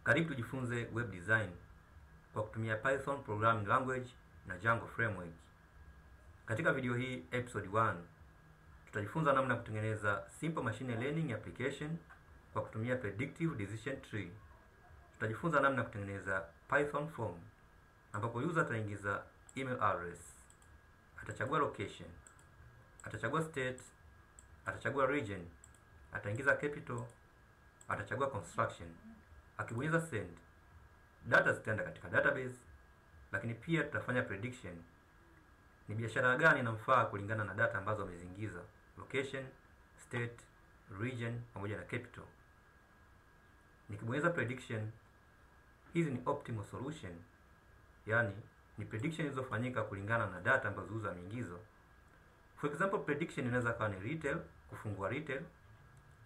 Karibu tujifunze web design kwa kutumia Python programming language na Django framework. Katika video hii episode 1 tutajifunza namna kutengeneza simple machine learning application kwa kutumia predictive decision tree. Tutajifunza namna kutengeneza Python form ambapo user ataingiza email address, atachagua location, atachagua state, atachagua region, ataingiza capital, atachagua construction. Akibonyeza send, data zitaenda katika database, lakini pia tutafanya prediction. Ni biashara gani inamfaa kulingana na data ambazo ameziingiza, location, state, region pamoja na capital. Nikibonyeza prediction, hizi ni optimal solution, yani ni prediction zilizofanyika kulingana na data ambazo user ameingiza. For example, prediction inaweza kuwa ni retail, kufungua retail,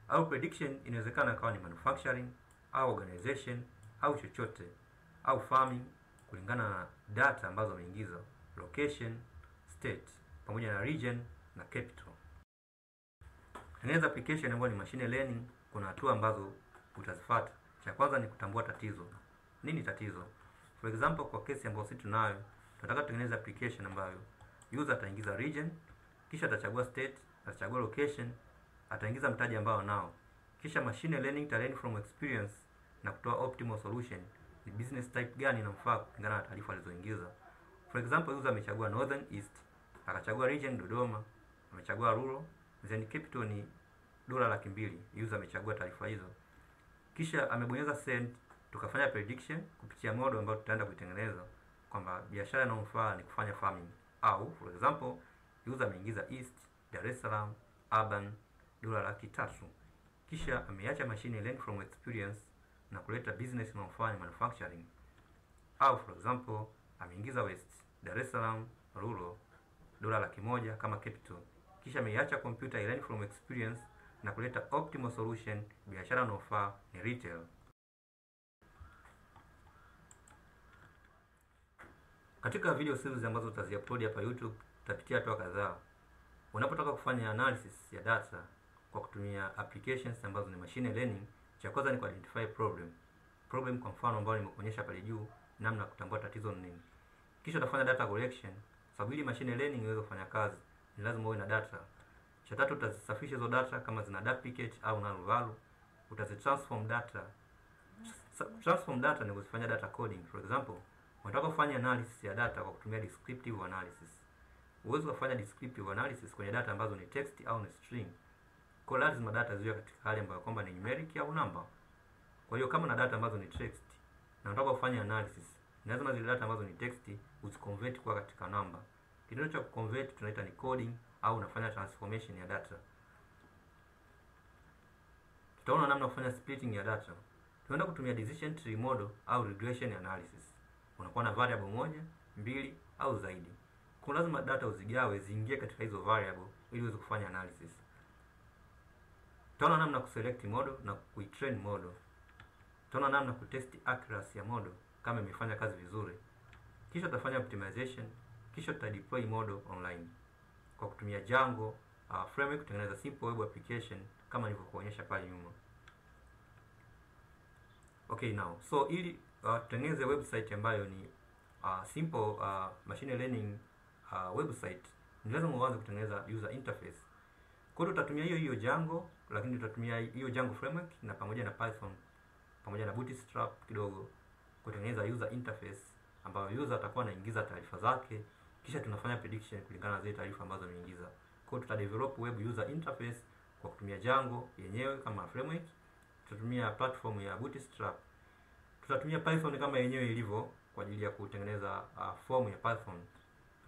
au prediction inawezekana kuwa ni manufacturing au organization au chochote, au farming kulingana na data ambazo ameingiza, location, state pamoja na region na capital. Tengeneza application ambayo ni machine learning, kuna hatua ambazo utazifuata. Cha kwanza ni kutambua tatizo. Nini tatizo? For example, kwa kesi ambayo sisi tunayo, tunataka kutengeneza application ambayo user ataingiza region, kisha atachagua state, atachagua location, ataingiza mtaji ambao nao. Kisha machine learning ta learn from experience na kutoa optimal solution. Ni business type gani inamfaa kulingana na taarifa alizoingiza. For example, user amechagua Northern East, akachagua region Dodoma, amechagua rural, then capital ni $200,000. User amechagua taarifa hizo. Kisha amebonyeza send, tukafanya prediction kupitia model ambayo tutaenda kuitengeneza kwamba biashara inayomfaa ni kufanya farming. Au for example, user ameingiza East, Dar es Salaam, urban, $300,000. Kisha ameacha machine learn from experience na kuleta business inayofanya manufacturing. Au for example, ameingiza West, Dar es Salaam, rural, $100,000 kama capital. Kisha ameacha computer learn from experience na kuleta optimal solution, biashara inayofaa ni retail. Katika video series ambazo tutaziupload hapa YouTube, tutapitia hatua kadhaa. Unapotaka kufanya analysis ya data kwa kutumia applications ambazo ni machine learning, cha kwanza ni identify problem kwa mfano ambao nimekuonyesha pale juu, namna kutambua tatizo ni nini. Kisha utafanya data collection, sababu ili machine learning iweze kufanya kazi ni lazima uwe na data. Cha tatu, utazisafisha hizo data kama zina duplicate au null value, utazitransform data. Transform data ni kufanya data coding. For example, unataka kufanya analysis ya data kwa kutumia descriptive analysis. Uwezo kufanya descriptive analysis kwenye data ambazo ni text au ni string. Kwa lazima data ziwe katika hali ambayo kwamba ni numeric au number. Kwa hiyo kama na data ambazo ni text na unataka kufanya analysis, lazima zile data ambazo ni text uziconvert kwa katika number. Kitendo cha kuconvert tunaita ni coding au unafanya transformation ya data. Tutaona namna kufanya splitting ya data. Tunaenda kutumia decision tree model au regression analysis. Unakuwa na variable moja, mbili au zaidi. Kwa lazima data uzigawe ziingie katika hizo variable ili uweze kufanya analysis. Tutaona namna kuselect model na kuitrain model. Tutaona namna kutest accuracy ya model kama imefanya kazi vizuri. Kisha tutafanya optimization, kisha tutadeploy model online kwa kutumia Django framework kutengeneza simple web application kama nilivyokuonyesha pale nyuma. Okay, now so ili tutengeneze website ambayo ni simple machine learning website, ni lazima uanze kutengeneza user interface. Kwa hiyo tutatumia hiyo Django, lakini tutatumia hiyo Django framework na pamoja na Python pamoja na bootstrap kidogo kutengeneza user interface ambayo user atakuwa anaingiza taarifa zake, kisha tunafanya prediction kulingana na zile taarifa ambazo ameingiza. Kwa hiyo tutadevelop web user interface kwa kutumia Django yenyewe kama framework, tutatumia platform ya bootstrap, tutatumia Python kama yenyewe ilivyo kwa ajili ya kutengeneza form ya Python.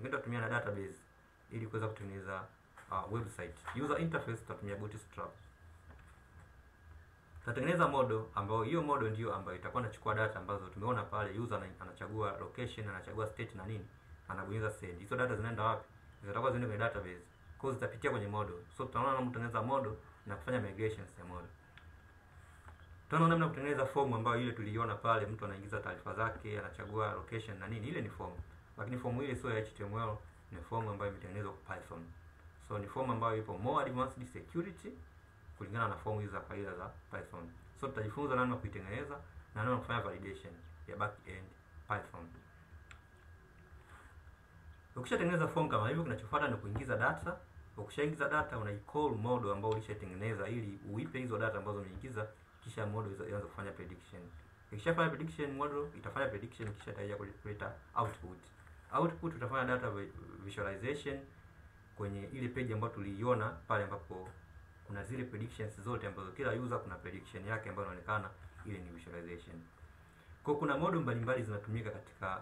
Tutatumia na database ili kuweza kutengeneza website. User interface tutatumia bootstrap. Tutatengeneza model ambayo hiyo model ndio ambayo itakuwa inachukua data ambazo tumeona pale. User anachagua location, anachagua state na nini, anabonyeza send. Hizo data zinaenda wapi? Zitakuwa zinaenda kwenye database. Kwa hiyo zitapitia kwenye model. So tutaona namna kutengeneza model na kufanya migrations ya model. Tutaona namna kutengeneza form ambayo ile tuliiona pale, mtu anaingiza taarifa zake, anachagua location na nini. Ile ni form. Lakini form ile sio ya HTML, ni form ambayo imetengenezwa kwa Python. So ni form ambayo ipo more advanced security kulingana na form hizo za kawaida za Python. So tutajifunza namna kuitengeneza na namna kufanya validation ya back end Python. Ukishatengeneza form kama hivyo, kinachofuata ni kuingiza data. Ukishaingiza data, unaicall model ambayo ulishatengeneza ili uipe hizo data ambazo umeingiza, kisha model ianze kufanya prediction. Ikishafanya prediction, model itafanya prediction, kisha itaja kuleta output. Output utafanya data visualization kwenye ile page ambayo tuliiona pale, ambapo kuna zile predictions zote ambazo kila user kuna prediction yake ambayo inaonekana, ile ni visualization. Kwa kuna model mbalimbali zinatumika katika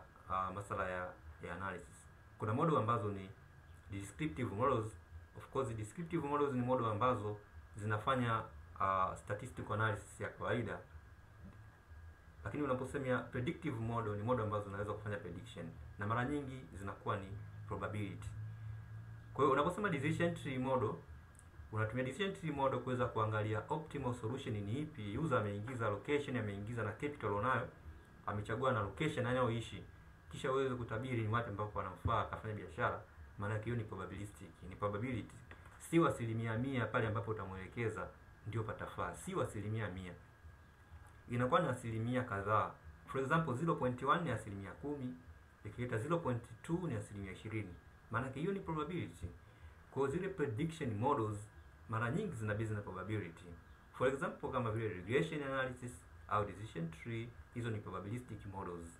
masala ya analysis. Kuna model ambazo ni descriptive models. Of course descriptive models ni model ambazo zinafanya statistical analysis ya kawaida, lakini unaposemea predictive model ni model ambazo zinaweza kufanya prediction, na mara nyingi zinakuwa ni probability. Kwa hiyo unaposema decision tree model, unatumia decision tree model kuweza kuangalia optimal solution ni ipi. User ameingiza location, ameingiza na capital unayo, amechagua na location anayoishi, kisha uweze kutabiri ni wapi ambapo anafaa akafanya biashara. Maana hiyo ni probabilistic, ni probability, si 100% pale ambapo utamuelekeza ndio patafaa, si 100%, inakuwa na asilimia kadhaa. For example 0.1 ni 10%, ikileta 0.2 ni 20%, maana hiyo ni probability. Kwa zile prediction models mara nyingi zina base na probability. For example kama vile regression analysis au decision tree, hizo ni probabilistic models.